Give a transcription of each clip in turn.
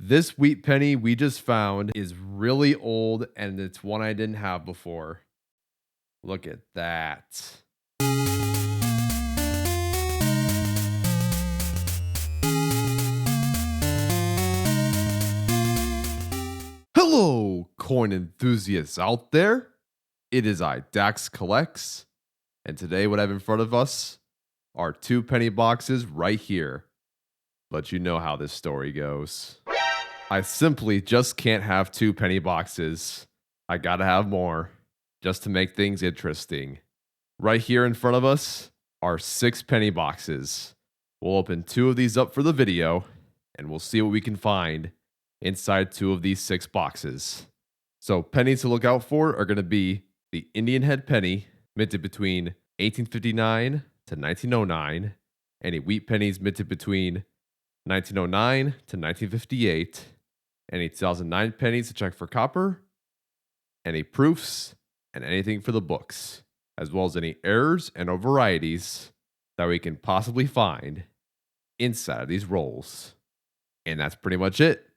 This wheat penny we just found is really old and it's one I didn't have before. Look at that. Hello, coin enthusiasts out there. It is I, Dax Collects, and today what I have in front of us are two penny boxes right here. But you know how this story goes. I simply just can't have two penny boxes. I gotta have more, just to make things interesting. Right here in front of us are 6 penny boxes. We'll open 2 of these up for the video, and we'll see what we can find inside 2 of these 6 boxes. So pennies to look out for are going to be the Indian head penny, minted between 1859 to 1909, any wheat pennies minted between 1909 to 1958, any 2009 pennies to check for copper, any proofs, and anything for the books, as well as any errors and or varieties that we can possibly find inside of these rolls. And that's pretty much it.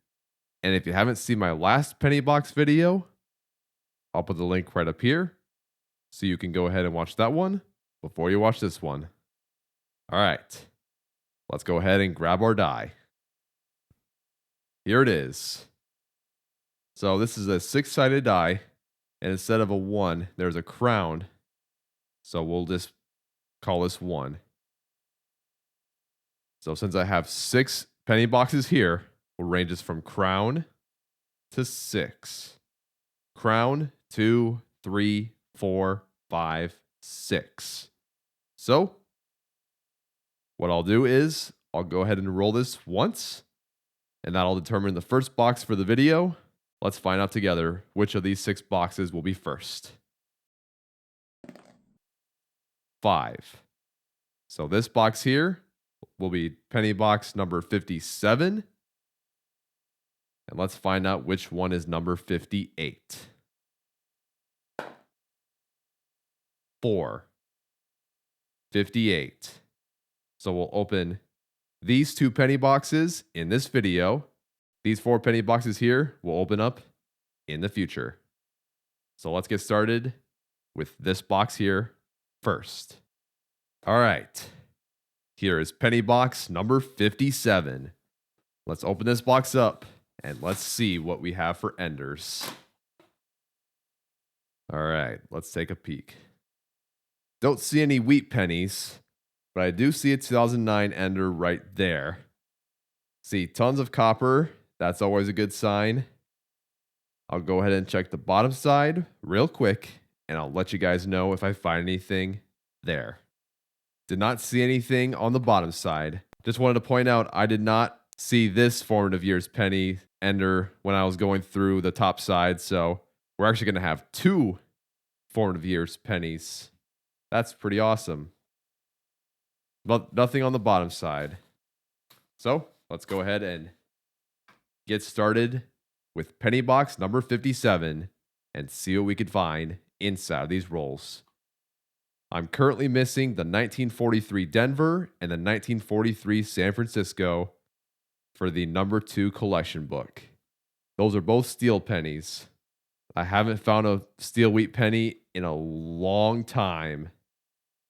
And if you haven't seen my last penny box video, I'll put the link right up here so you can go ahead and watch that one before you watch this one. All right, let's go ahead and grab our die. Here it is. So this is a 6-sided die, and instead of a 1, there's a crown. So we'll just call this 1. So since I have 6 penny boxes here, we'll range this from crown to 6. Crown, 2, 3, 4, 5, 6. So what I'll do is I'll go ahead and roll this once, and that'll determine the first box for the video. Let's find out together which of these 6 boxes will be first. 5. So this box here will be penny box number 57. And let's find out which one is number 58. 4. 58. So we'll open these 2 penny boxes in this video. These 4 penny boxes here will open up in the future. So let's get started with this box here first. All right. Here is penny box number 57. Let's open this box up and let's see what we have for enders. All right, let's take a peek. Don't see any wheat pennies, but I do see a 2009 ender right there. See tons of copper. That's always a good sign. I'll go ahead and check the bottom side real quick, and I'll let you guys know if I find anything there. Did not see anything on the bottom side. Just wanted to point out I did not see this formative years penny ender when I was going through the top side, so we're actually going to have 2 formative years pennies. That's pretty awesome. But nothing on the bottom side. So let's go ahead and get started with penny box number 57 and see what we can find inside of these rolls. I'm currently missing the 1943 Denver and the 1943 San Francisco for the number 2 collection book. Those are both steel pennies. I haven't found a steel wheat penny in a long time,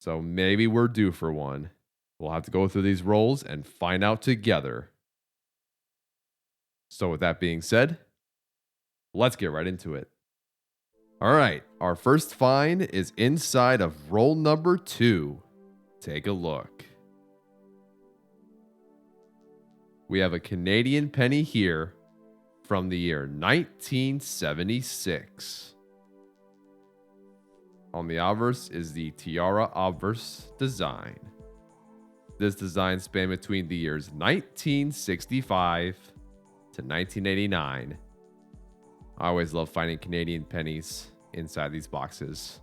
so maybe we're due for one. We'll have to go through these rolls and find out together. So with that being said, let's get right into it. All right, our first find is inside of roll number 2. Take a look. We have a Canadian penny here from the year 1976. On the obverse is the tiara obverse design. This design spanned between the years 1965 to 1989. I always love finding Canadian pennies inside these boxes.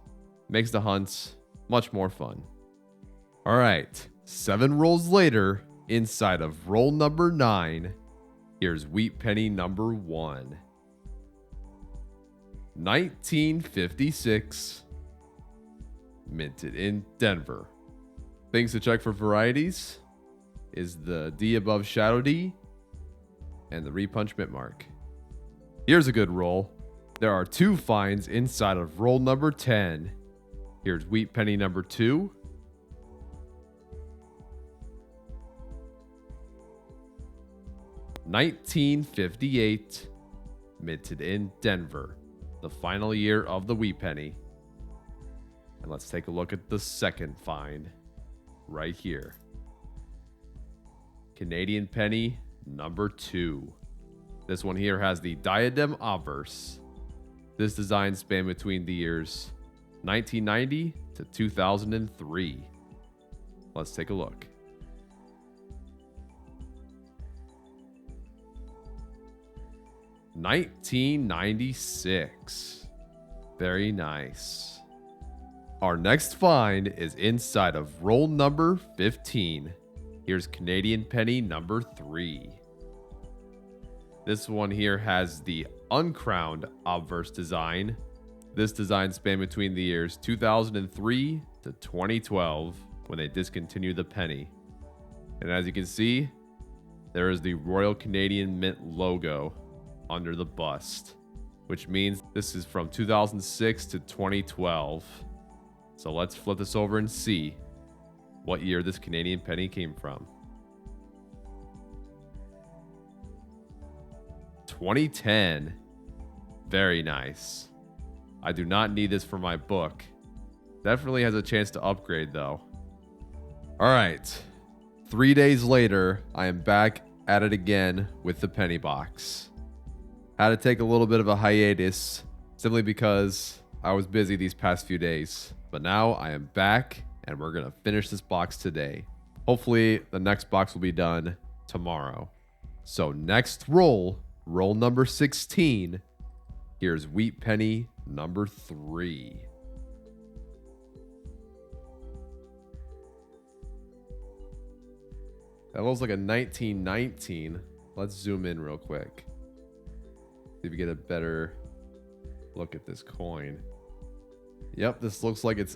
Makes the hunts much more fun. All right, 7 rolls later, inside of roll number 9, here's wheat penny number 1. 1956, minted in Denver. Things to check for varieties is the D above shadow D, and the repunch mint mark. Here's a good roll. There are 2 finds inside of roll number 10. Here's wheat penny number 2. $19.58, minted in Denver, the final year of the wheat penny. And let's take a look at the second find right here. Canadian penny number 2. This one here has the diadem obverse. This design spanned between the years 1990 to 2003. Let's take a look. $19.96. Very nice. Our next find is inside of roll number 15. Here's Canadian penny number 3. This one here has the uncrowned obverse design. This design spanned between the years 2003 to 2012 when they discontinued the penny. And as you can see, there is the Royal Canadian Mint logo under the bust, which means this is from 2006 to 2012. So let's flip this over and see what year this Canadian penny came from. 2010. Very nice. I do not need this for my book. Definitely has a chance to upgrade though. All right. 3 days later, I am back at it again with the penny box. Had to take a little bit of a hiatus simply because I was busy these past few days. But now I am back and we're going to finish this box today. Hopefully the next box will be done tomorrow. So next roll, roll number 16. Here's wheat penny number 3. That looks like a 1919. Let's zoom in real quick. See if we get a better look at this coin. Yep, this looks like it's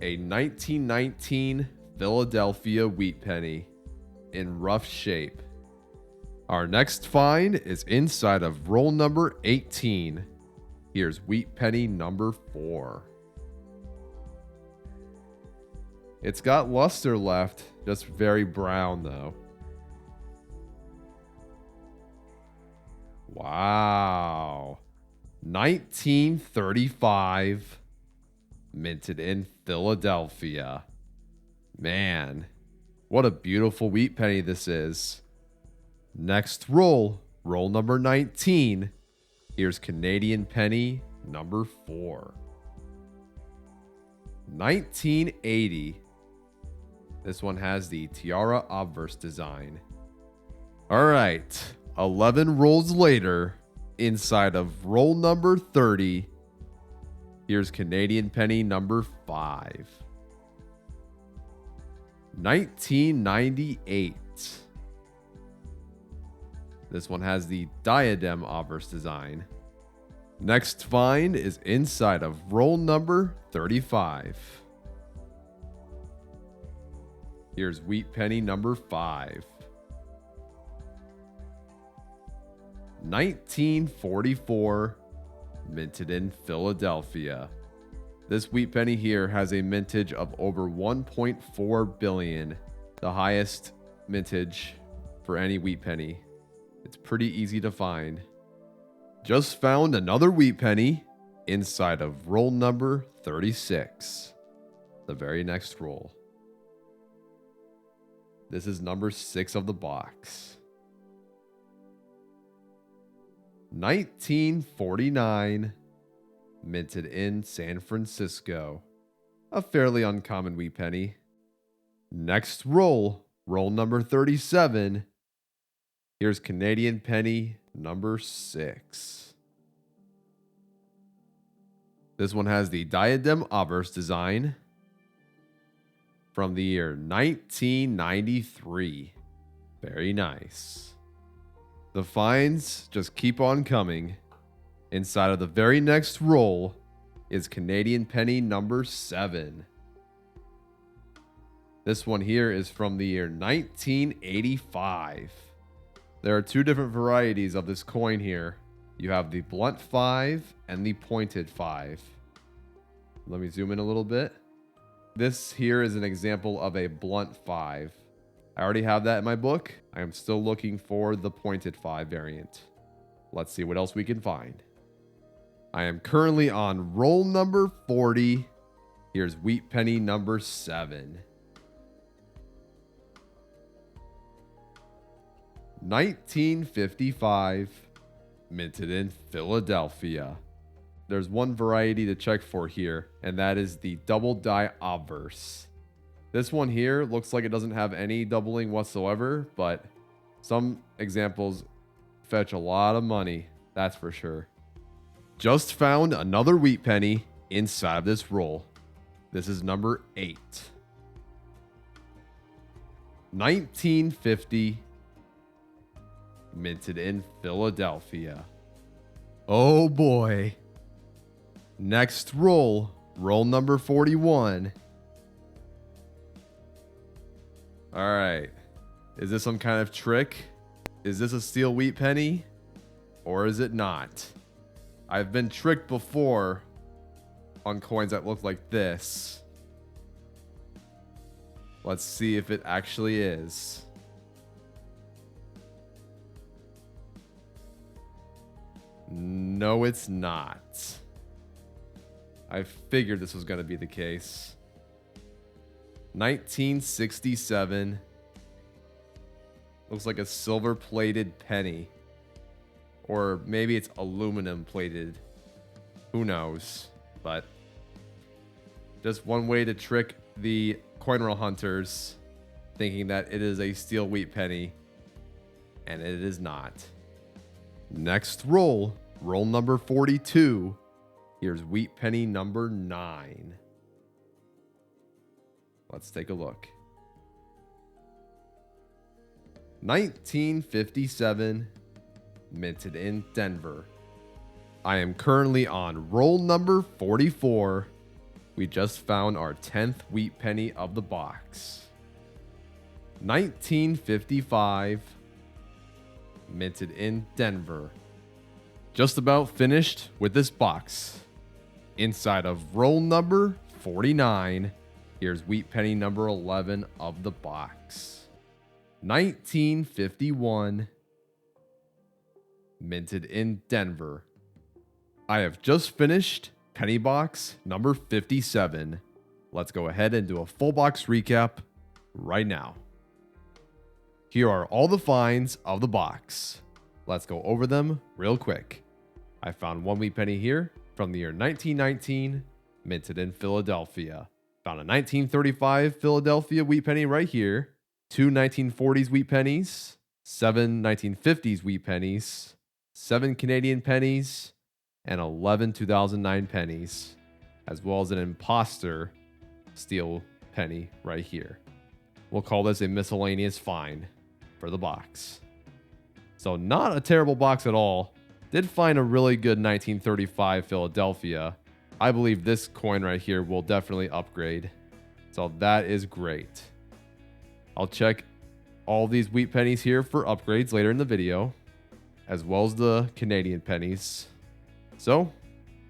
a 1919 Philadelphia wheat penny in rough shape. Our next find is inside of roll number 18. Here's wheat penny number 4. It's got luster left, just very brown though. Wow. 1935. Minted in Philadelphia. Man, what a beautiful wheat penny this is. Next roll, roll number 19. Here's Canadian penny number 4. 1980. This one has the tiara obverse design. All right, 11 rolls later, inside of roll number 30, here's Canadian penny number 5. 1998. This one has the diadem obverse design. Next find is inside of roll number 35. Here's wheat penny number 5. 1944, minted in Philadelphia. This wheat penny here has a mintage of over 1.4 billion, the highest mintage for any wheat penny. It's pretty easy to find. Just found another wheat penny inside of roll number 36, the very next roll. This is number 6 of the box. 1949, minted in San Francisco. A fairly uncommon wheat penny. Next roll, roll number 37. Here's Canadian penny number 6. This one has the diadem obverse design from the year 1993. Very nice. The finds just keep on coming. Inside of the very next roll is Canadian penny number 7. This one here is from the year 1985. There are two different varieties of this coin here. You have the blunt 5 and the pointed 5. Let me zoom in a little bit. This here is an example of a blunt 5. I already have that in my book. I am still looking for the pointed 5 variant. Let's see what else we can find. I am currently on roll number 40. Here's wheat penny number 7. 1955, minted in Philadelphia. There's one variety to check for here, and that is the double die obverse. This one here looks like it doesn't have any doubling whatsoever, but some examples fetch a lot of money, that's for sure. Just found another wheat penny inside of this roll. This is number 8. 1950, minted in Philadelphia. Oh boy. Next roll, roll number 41. All right. Is this some kind of trick? Is this a steel wheat penny? Or is it not? I've been tricked before on coins that look like this. Let's see if it actually is. No, it's not. I figured this was going to be the case. 1967. Looks like a silver-plated penny. Or maybe it's aluminum-plated. Who knows? But just one way to trick the coin roll hunters, thinking that it is a steel wheat penny. And it is not. Next roll. Roll number 42. Here's wheat penny number 9. Let's take a look. 1957, minted in Denver. I am currently on roll number 44. We just found our 10th wheat penny of the box. 1955, minted in Denver. Just about finished with this box. Inside of roll number 49, here's wheat penny number 11 of the box. 1951, minted in Denver. I have just finished penny box number 57. Let's go ahead and do a full box recap right now. Here are all the finds of the box. Let's go over them real quick. I found one wheat penny here from the year 1919, minted in Philadelphia. Found a 1935 Philadelphia wheat penny right here. 2 1940s wheat pennies, 7 1950s wheat pennies, 7 Canadian pennies, and 11 2009 pennies, as well as an imposter steel penny right here. We'll call this a miscellaneous find for the box. So not a terrible box at all. Did find a really good 1935 Philadelphia. I believe this coin right here will definitely upgrade. So that is great. I'll check all these wheat pennies here for upgrades later in the video, as well as the Canadian pennies. So,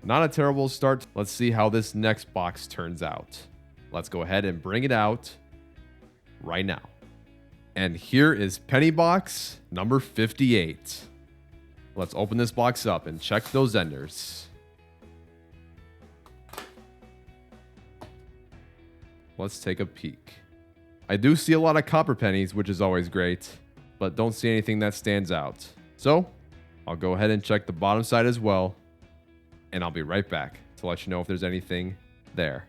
not a terrible start. Let's see how this next box turns out. Let's go ahead and bring it out right now. And here is penny box number 58. Let's open this box up and check those enders. Let's take a peek. I do see a lot of copper pennies, which is always great, but don't see anything that stands out. So, I'll go ahead and check the bottom side as well, and I'll be right back to let you know if there's anything there.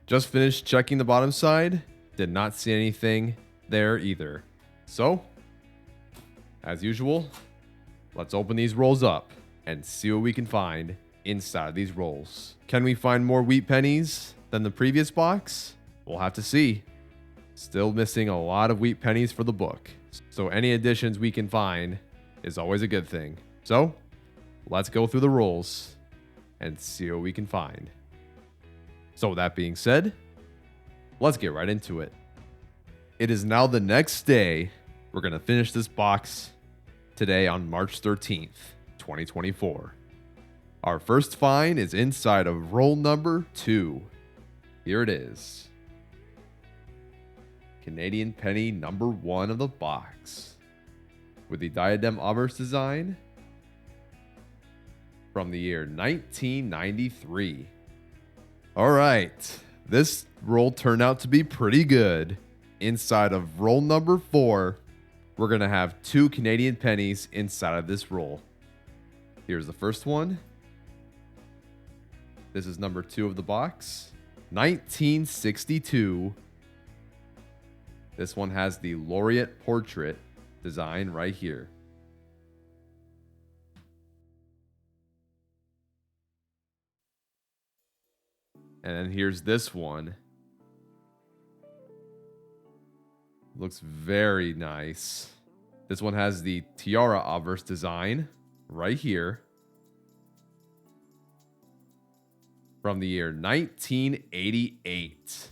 Just finished checking the bottom side, did not see anything there either. So, as usual, let's open these rolls up and see what we can find inside these rolls. Can we find more wheat pennies than the previous box? We'll have to see. Still missing a lot of wheat pennies for the book, so any additions we can find is always a good thing. So, let's go through the rolls and see what we can find. So with that being said, let's get right into it. It is now the next day. We're going to finish this box today on March 13th, 2024. Our first find is inside of roll number 2. Here it is. Canadian penny number 1 of the box. With the diadem obverse design from the year 1993. Alright, this roll turned out to be pretty good. Inside of roll number 4, we're going to have 2 Canadian pennies inside of this roll. Here's the first one. This is number 2 of the box. 1962. This one has the laureate portrait design right here. And then here's this one. Looks very nice. This one has the tiara obverse design right here. From the year 1988.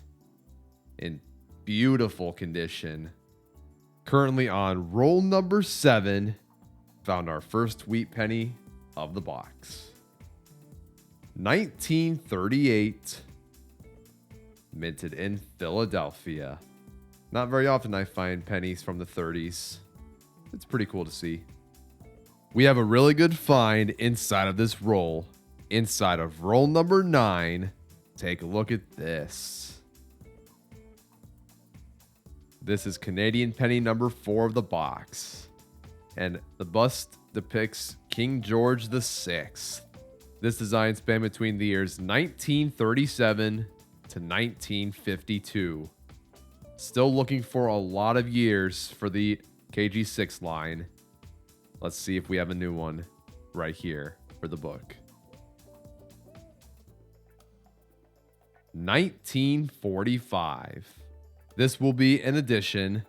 In beautiful condition. Currently on roll number 7. Found our first wheat penny of the box. 1938. Minted in Philadelphia. Not very often I find pennies from the 30s. It's pretty cool to see. We have a really good find inside of this roll. Inside of roll number 9. Take a look at this. This is Canadian penny number 4 of the box. And the bust depicts King George VI. This design spanned between the years 1937 to 1952. Still looking for a lot of years for the KG6 line. Let's see if we have a new one right here for the book. 1945. This will be an addition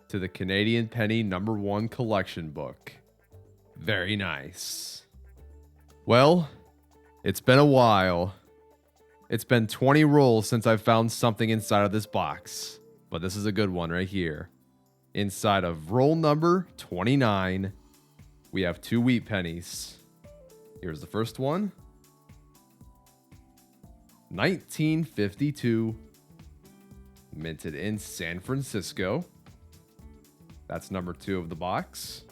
to the Canadian penny number 1 collection book. Very nice. Well, it's been a while. It's been 20 rolls since I've found something inside of this box. But this is a good one right here. Inside of roll number 29, we have 2 wheat pennies. Here's the first one. 1952. Minted in San Francisco. That's number 2 of the box.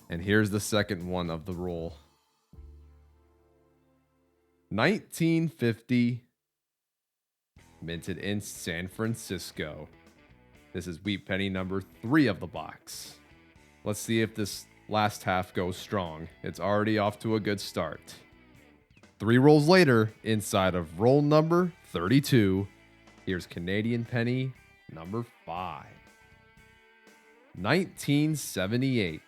And here's the second one of the roll. 1950. Minted in San Francisco. This is wheat penny number 3 of the box. Let's see if this last half goes strong. It's already off to a good start. 3 rolls later, inside of roll number 32, here's Canadian penny number 5. 1978.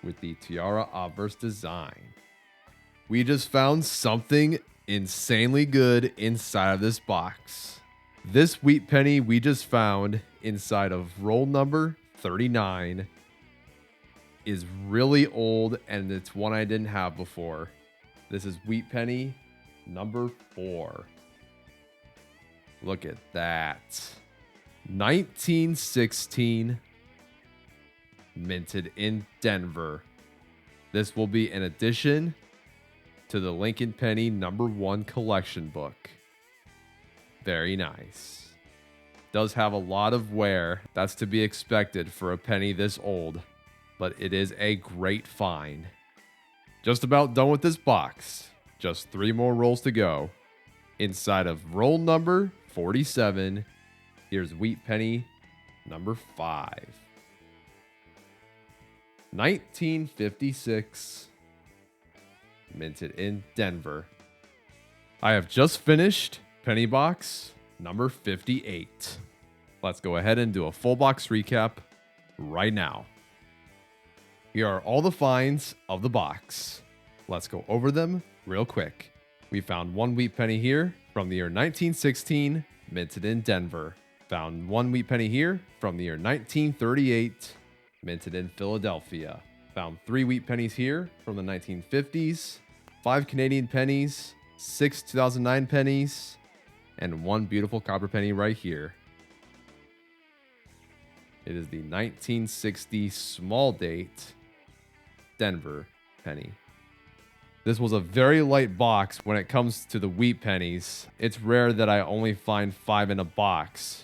With the tiara obverse design. We just found something insanely good inside of this box. This wheat penny we just found inside of roll number 39 is really old, and it's one I didn't have before. This is wheat penny number 4. Look at that. 1916. Minted in Denver. This will be an addition to the Lincoln Penny number 1 collection book. Very nice. Does have a lot of wear. That's to be expected for a penny this old, but it is a great find. Just about done with this box. Just 3 more rolls to go. Inside of roll number 47, here's wheat penny number 5. 1956. Minted in Denver. I have just finished penny box number 58. Let's go ahead and do a full box recap right now. Here are all the finds of the box. Let's go over them real quick. We found 1 wheat penny here from the year 1916, minted in Denver. Found 1 wheat penny here from the year 1938, minted in Philadelphia. Found 3 wheat pennies here from the 1950s, 5 Canadian pennies 6 2009 pennies, and one beautiful copper penny right here. It is the 1960 small date Denver penny. This was a very light box when it comes to the wheat pennies. It's rare that I only find 5 in a box.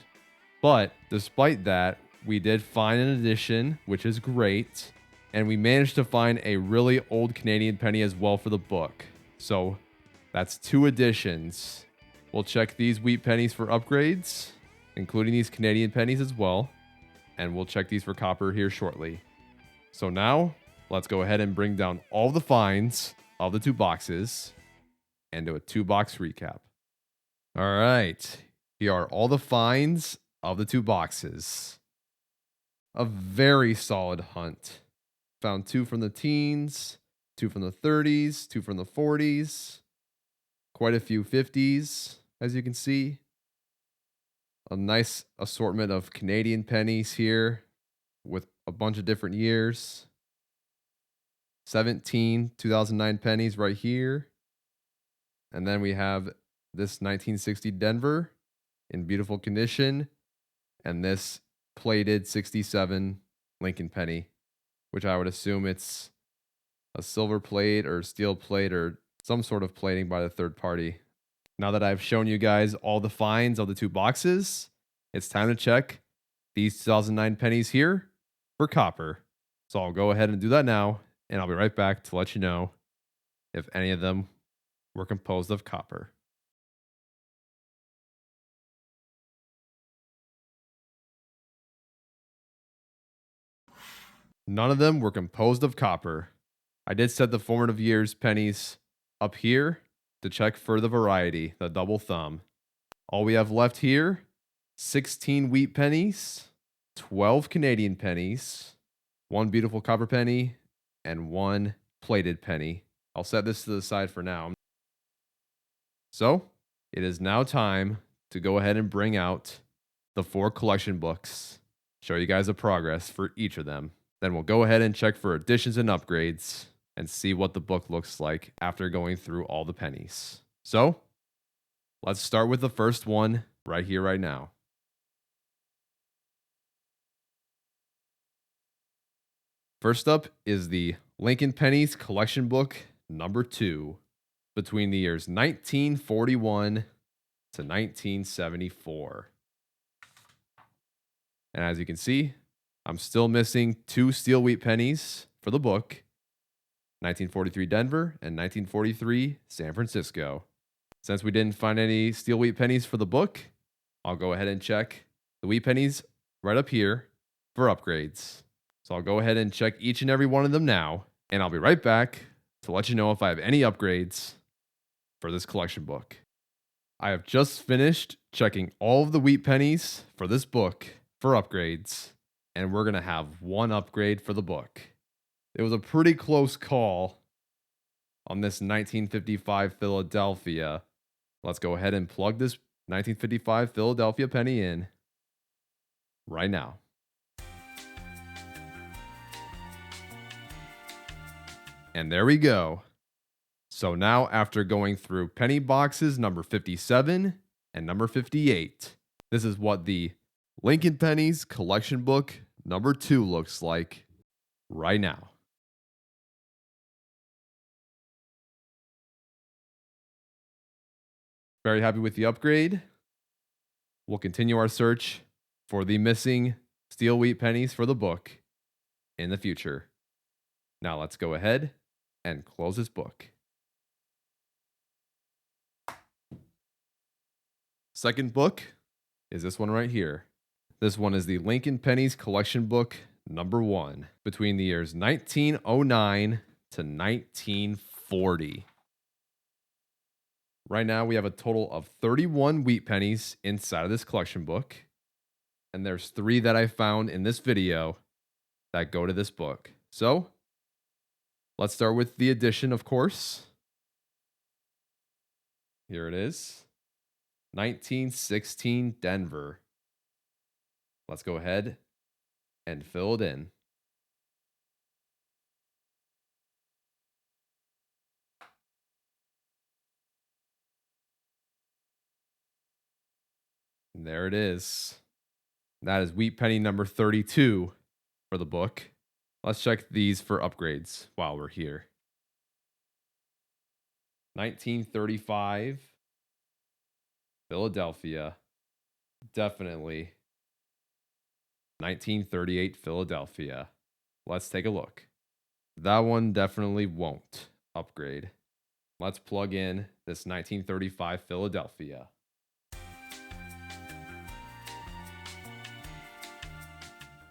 But despite that, we did find an edition, which is great. And we managed to find a really old Canadian penny as well for the book. So that's 2 editions. We'll check these wheat pennies for upgrades, including these Canadian pennies as well. And we'll check these for copper here shortly. So now, let's go ahead and bring down all the finds of the 2 boxes and do a 2-box recap. All right, here are all the finds of the 2 boxes. A very solid hunt. Found 2 from the teens, 2 from the 30s, 2 from the 40s, quite a few 50s, as you can see. A nice assortment of Canadian pennies here with a bunch of different years. 17 2009 pennies right here. And then we have this 1960 Denver in beautiful condition. And this plated 67 Lincoln penny, which I would assume it's a silver plate or steel plate or some sort of plating by the third party. Now that I've shown you guys all the finds of the 2 boxes, it's time to check these 2009 pennies here for copper. So I'll go ahead and do that now, and I'll be right back to let you know if any of them were composed of copper. None of them were composed of copper. I did set the formative years pennies up here to check for the variety, the double thumb. All we have left here, 16 wheat pennies, 12 Canadian pennies, 1 beautiful copper penny, and 1 plated penny. I'll set this to the side for now. So, it is now time to go ahead and bring out the 4 collection books, show you guys the progress for each of them. Then we'll go ahead and check for additions and upgrades and see what the book looks like after going through all the pennies. So, let's start with the first one right here, right now. First up is the Lincoln Pennies Collection Book number 2, between the years 1941 to 1974. And as you can see, I'm still missing 2 steel wheat pennies for the book, 1943 Denver and 1943 San Francisco. Since we didn't find any steel wheat pennies for the book, I'll go ahead and check the wheat pennies right up here for upgrades. So I'll go ahead and check each and every one of them now, and I'll be right back to let you know if I have any upgrades for this collection book. I have just finished checking all of the wheat pennies for this book for upgrades, and we're going to have 1 upgrade for the book. It was a pretty close call on this 1955 Philadelphia. Let's go ahead and plug this 1955 Philadelphia penny in right now. And there we go. So now, after going through penny boxes number 57 and number 58, this is what the Lincoln Pennies Collection Book number 2 looks like right now. Very happy with the upgrade. We'll continue our search for the missing steel wheat pennies for the book in the future. Now let's go ahead and close this book. Second book is this one right here. This one is the Lincoln Pennies Collection Book number 1, between the years 1909 to 1940. Right now, we have a total of 31 wheat pennies inside of this collection book. And there's 3 that I found in this video that go to this book. So, let's start with the addition, of course. Here it is. 1916 Denver. Let's go ahead and fill it in. And there it is. That is wheat penny number 32 for the book. Let's check these for upgrades while we're here. 1935, Philadelphia. Definitely. 1938, Philadelphia. Let's take a look. That one definitely won't upgrade. Let's plug in this 1935 Philadelphia.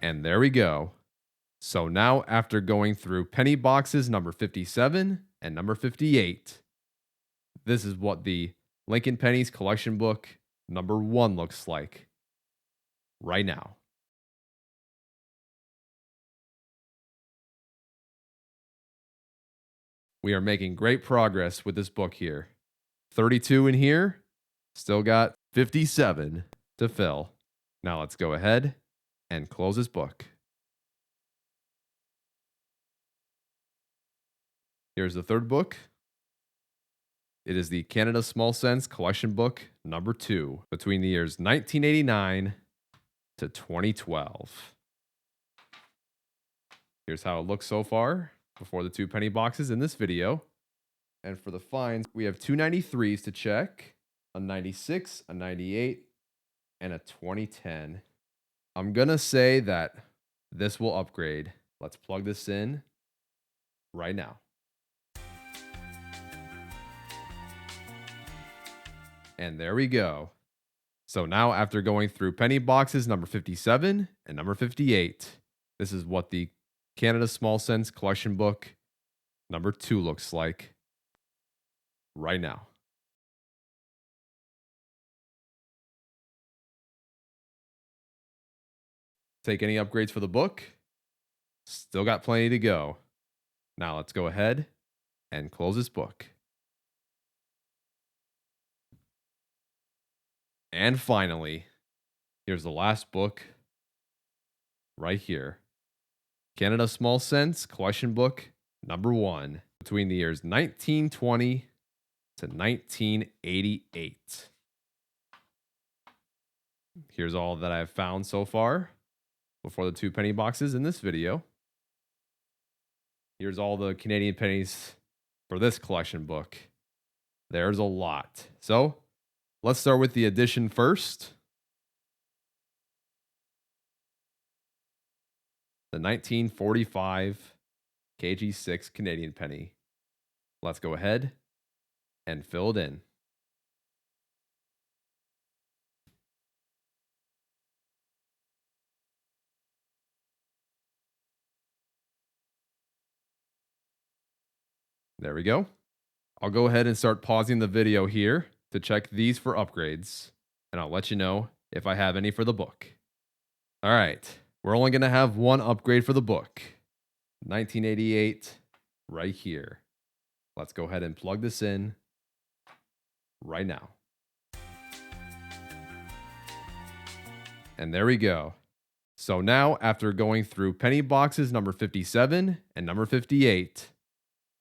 And there we go. So now, after going through penny boxes number 57 and number 58, this is what the Lincoln Pennies collection book number 1 looks like right now. We are making great progress with this book here. 32 in here, still got 57 to fill. Now let's go ahead and close this book. Here's the third book. It is the Canada Small Cents collection book number 2 between the years 1989 to 2012. Here's how it looks so far before the 2 penny boxes in this video. And for the finds, we have 2 93s to check, a 96, a 98, and a 2010. I'm gonna say that this will upgrade. Let's plug this in right now. And there we go. So now, after going through penny boxes number 57 and number 58, this is what the Canada Small Cents collection book number 2 looks like right now. Take any upgrades for the book? Still got plenty to go. Now let's go ahead and close this book. And finally, here's the last book right here. Canada Small Cents collection book number 1 between the years 1920 to 1988. Here's all that I've found so far before the 2 penny boxes in this video. Here's all the Canadian pennies for this collection book. There's a lot. So let's start with the edition first. The 1945 KG6 Canadian penny. Let's go ahead and fill it in. There we go. I'll go ahead and start pausing the video here to check these for upgrades, and I'll let you know if I have any for the book. All right, we're only going to have one upgrade for the book. 1988 right here. Let's go ahead and plug this in right now. And there we go. So now, after going through penny boxes number 57 and number 58,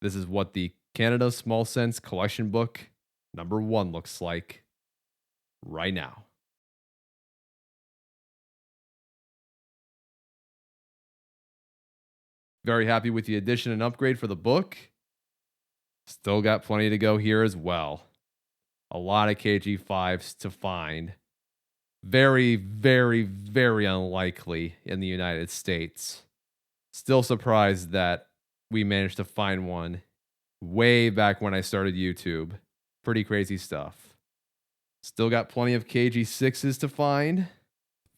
this is what the Canada Small Cents collection book number 1 looks like right now. Very happy with the addition and upgrade for the book. Still got plenty to go here as well. A lot of KG5s to find. Very, very, very unlikely in the United States. Still surprised that we managed to find one way back when I started YouTube. Pretty crazy stuff. Still got plenty of KG6s to find.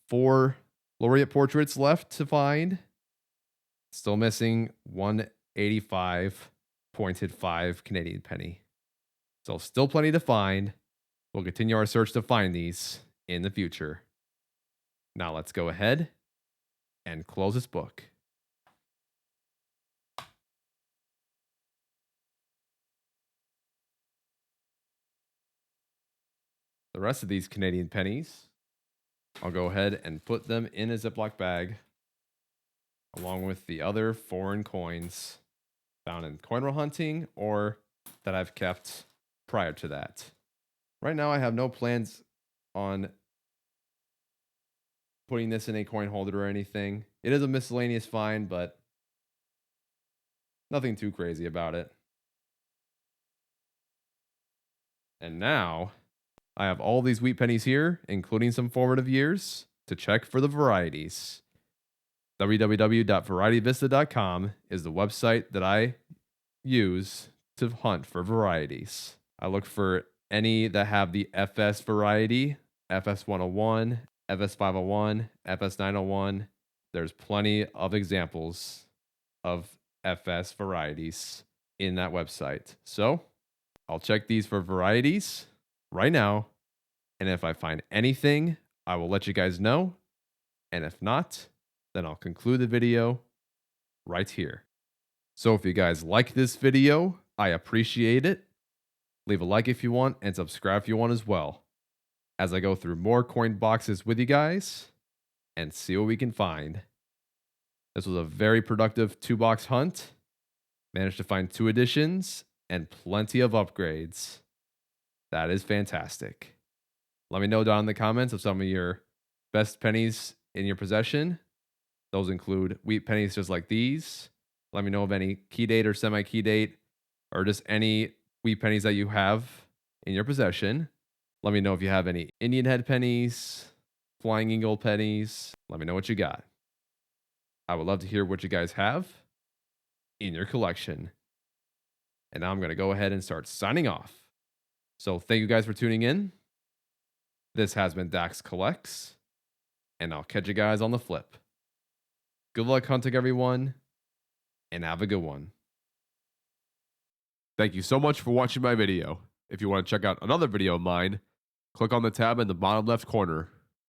4 laureate portraits left to find. Still missing 185 pointed 5 Canadian penny. So still plenty to find. We'll continue our search to find these in the future. Now let's go ahead and close this book. The rest of these Canadian pennies, I'll go ahead and put them in a Ziploc bag along with the other foreign coins found in coin roll hunting or that I've kept prior to that. Right now I have no plans on putting this in a coin holder or anything. It is a miscellaneous find, but nothing too crazy about it. And now I have all these wheat pennies here, including some formative years, to check for the varieties. www.varietyvista.com is the website that I use to hunt for varieties. I look for any that have the FS variety, FS 101, FS 501, FS 901. There's plenty of examples of FS varieties in that website. So I'll check these for varieties right now. And if I find anything, I will let you guys know. And if not, then I'll conclude the video right here. So if you guys like this video, I appreciate it. Leave a like if you want and subscribe if you want as well, as I go through more coin boxes with you guys and see what we can find. This was a very productive 2-box hunt. Managed to find 2 additions and plenty of upgrades. That is fantastic. Let me know down in the comments of some of your best pennies in your possession. Those include wheat pennies just like these. Let me know of any key date or semi-key date or just any wheat pennies that you have in your possession. Let me know if you have any Indian head pennies, flying eagle pennies. Let me know what you got. I would love to hear what you guys have in your collection. And now I'm going to go ahead and start signing off. So thank you guys for tuning in. This has been Dax Collects, and I'll catch you guys on the flip. Good luck hunting, everyone, and have a good one. Thank you so much for watching my video. If you want to check out another video of mine, click on the tab in the bottom left corner.